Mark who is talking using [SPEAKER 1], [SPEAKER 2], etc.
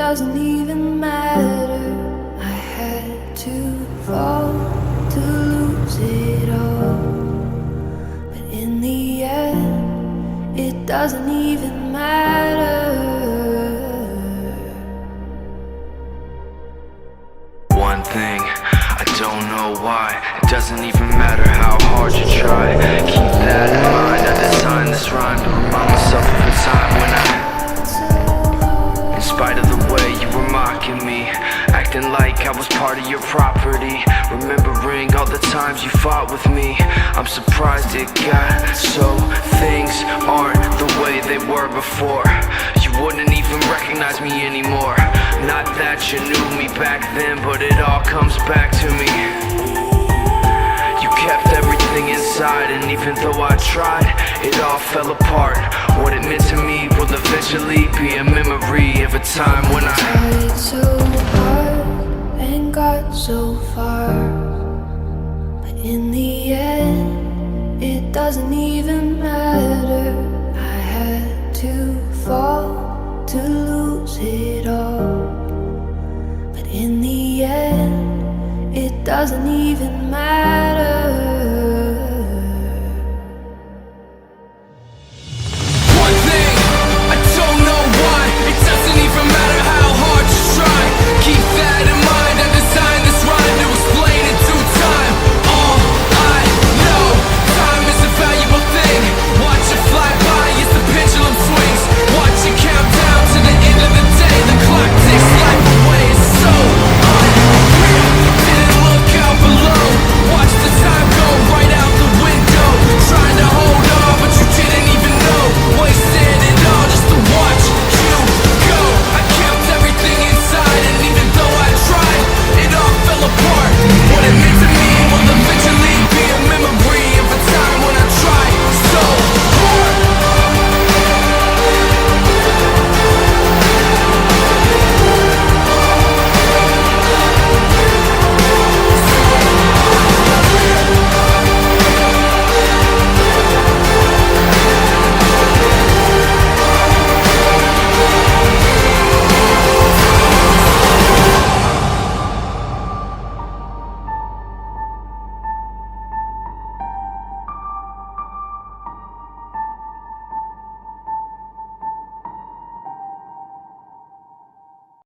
[SPEAKER 1] doesn't even matter. I had to fall to lose it all, but in the end, it doesn't even matter.
[SPEAKER 2] One thing, I don't know why. It doesn't even matter how hard you try. Keep that in mind. I designed this rhyme to remind myself of a time when in spite of the way you were mocking me, acting like I was part of your property, remembering all the times you fought with me, I'm surprised it got so. Things aren't the way they were before. You wouldn't even recognize me anymore. Not that you knew me back then, but it all comes back to me. You kept everything inside, and even though I tried, it all fell apart. What it meant to me will eventually be a memory of a time when I
[SPEAKER 1] tried so hard and got so far, but in the end, it doesn't even matter. I had to fall to lose it all, but in the end, it doesn't even matter.